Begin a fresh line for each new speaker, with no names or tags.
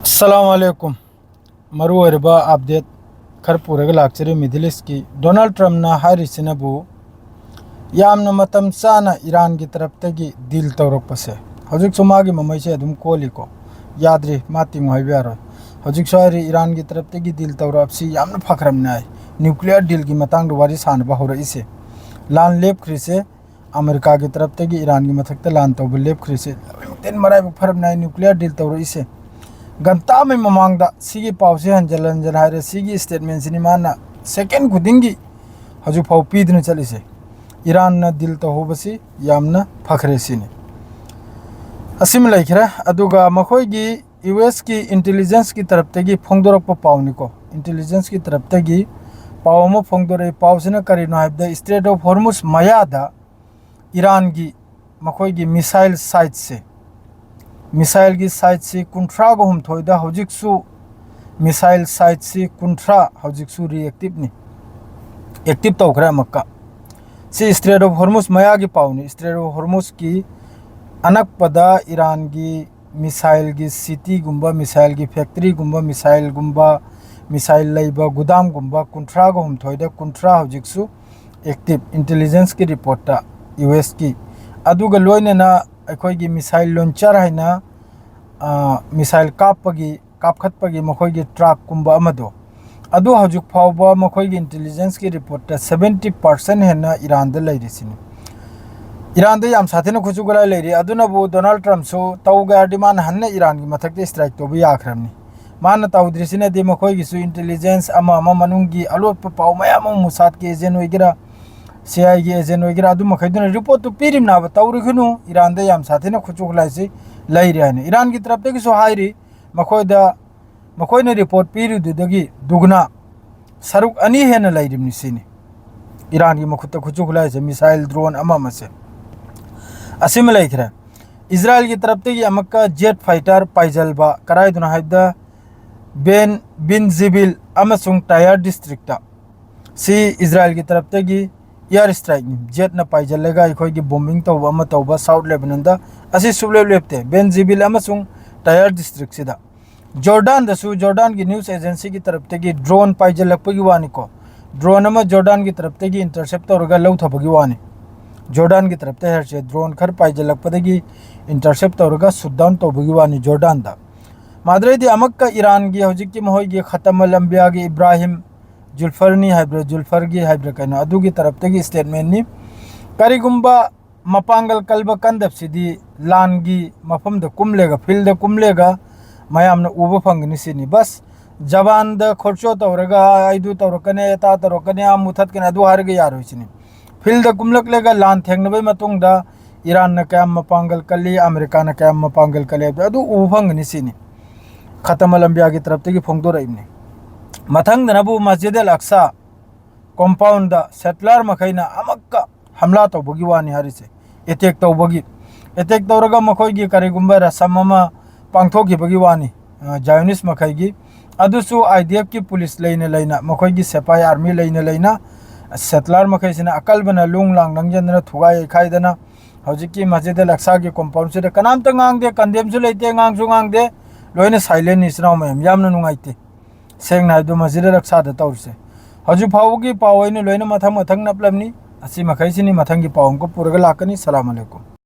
अस्सलामुअलैकुम मरुअरबा अपडेट खर पुरग लाक्चरी middle east की डोनाल्ड ट्रम्प ना हारिसिनबु यामना मतम चाना ईरान की तरफ तगी डील तौरपसे हजिक सुमागी ममैसे अदुम कोलिको याद्रि मातिंग हाइबेरो हजिक सोरी ईरान की तरफ तगी डील तौरपसी यामना फखरमनाय न्यूक्लियर डील की मतंग वारी सानबा होरइसे लान लेपख्रिसे अमेरिका की तरफ तगी ईरान की मथक्ता लान तौब लेपख्रिसे तेन मराय फरमनाय न्यूक्लियर डील तौरइसे गंता में ममांगदा सिगी पावसे हंजल हंजल हारे सिगी स्टेटमेंट सिनी माना सेकेंड खुदिंगी हजु फाव पीदन चलिसे ईरान न दिल तो होबसी यामना फखरे सिनी असिम लैखरा अदुगा मखोयगी यूएस की इंटेलिजेंस की तरफ तगी फोंगदोरप पावनिको इंटेलिजेंस की तरफ तगी पावमो फोंगदोरे पावसिना करिनो हाइबदा स्ट्रेट ऑफ हॉर्मुज मयादा ईरान की मखोयगी मिसाइल साइट से मिसाइल की साइट से कुंट्रा को हम थोड़ा हजिकसु मिसाइल साइट से कुंट्रा हजिकसु रिएक्टिव नि एक्टिव तो खरा मक्का से स्ट्रेट ऑफ हॉर्मुज मया की पावनी स्ट्रेट ऑफ हॉर्मुज की अनक पदा ईरान की मिसाइल की सिटी गुम्बा मिसाइल की फैक्ट्री गुम्बा मिसाइल लाइबा गुदाम गुम्बा कुंट्रा को हम थोड़ा कुंट्रा हजिकसु एक्टिव इंटेलिजेंस की रिपोर्ट यूएस की अदुगा लोइना अखोगी मिसाइल लॉन्चर है मिसाइल कापखत्पगी मखोगी ट्रक कुंबा अमदो अदु हजुक फावबा मखोगी इंटेलिजेंस की रिपोर्ट 70% है ईरान द लैरिसिनी ईरान द याम साथेना खुचुगला लैरि अदुनबु डोनाल्ड ट्रम्प सो तौगा डिमान हन्ने ईरान की मथक्ते स्ट्राइक तोबु याखरमनी मान तौद्रिसिना दे मखोगी सु इंटेलिजेंस अमा मनुंगी अलोप पाव मयाम मुसाद के एजेंट वगैरह सीआई की एजेंट वगैरह अदु मखैदुना रिपोर्ट तो पीरिमना तौरिखनु ईरान द याम साथेना खुचुगलाइसे लैरि है ईरान की तरफ तक सो हाइरि मखोयने रिपोर्ट पीरुदुदगी दुगना सरुक अनी हेन लैरिमनि सिनी ईरान की मखुत खुचुगलाइसे मिसाइल ड्रोन अमामसे असिम लैखरा इजराइल की तरफ तक अमक्का जेट फाइटर पाइजलबा कराइदुना हाइबदा बिन जिबिल अमसुंग टायर डिस्ट्रिक्ट सी इजराइल की तरफ तक एयर स्ट्राइक जेट न पाइजलेगा अखोगी बॉम्बिंग तौबा साउथ लेबनन दा असी सुबलेब लेपते बेन जिबिल अमसुंग टायर डिस्ट्रिक्ट सिदा जॉर्डन दसु जॉर्डन की न्यूज़ एजेंसी की तरफ तक ड्रोन पाइजलपगी वानिको ड्रोन अमा जॉर्डन की तरफ तक इंटरसेप्ट तौरगा लौथबगी वानी जॉर्डन की तरफ तक ड्रोन खर पाइजलपदगी इंटरसेप्ट तौरगा सुडाउन तौबगी वानी जॉर्डन दा माद्रेदी अमक्का ईरान की हौजिक की महोयगी खतम लंबिया की इब्राहिम जुल्फरगी हाइब्रा कनो अदुगी तरफ तगी स्टेटमेंट नि करिगुम्बा मपांगल कल्ब कंदब सिदी लानगी मफम द कुमलेगा फील्ड द कुमलेगा मयामना उबो फंगनी सिनी बस जवान द खर्चो तौरगा आइदु तौरकने ता तौरकने आ मुथत कने अदु हारगे यारो सिनी फील्ड द कुमलकलेगा लान थेंगनबे मतुंग दा ईरान न कयम मपांगल कली अमेरिका न कयम मपांगल कली अदु उबो फंगनी सिनी खतम लंबिया की तरफ तगी फोंगदो रइमनी मथंग नबु मस्जिद अल अक्सा कंपाउंड सेटलर मखैना अमक्का हमला तौबगी वानी हरिसे अटैक तौरगा मखोगी करिगुम्बा रसम अमा पांगथोखिबगी वानी जायोनिस मखैगी अदुसु आईडीएफ की पुलिस लेना मखोगी सेपाई आर्मी लेना सेटलर मखैसिना अकलबना लुंग लांग नंगजनना थुगाय खाइदना हौजिकी मस्जिद अल अक्सा की कंपाउंड से कनाम त गांगदे कंडेमसु लेते गांगसु गांगदे लोइना साइलेंट इसनाव मयम यामना नुंगाइते सेंगना हाइदो मस्जिद अल अक्सा द तौरसे हजु फावगी पावैनो लोइना मथंग नपलमनी असी मखैसिनी मथंगी पावम को पुरगा लाकनी सलाम अलैकुम।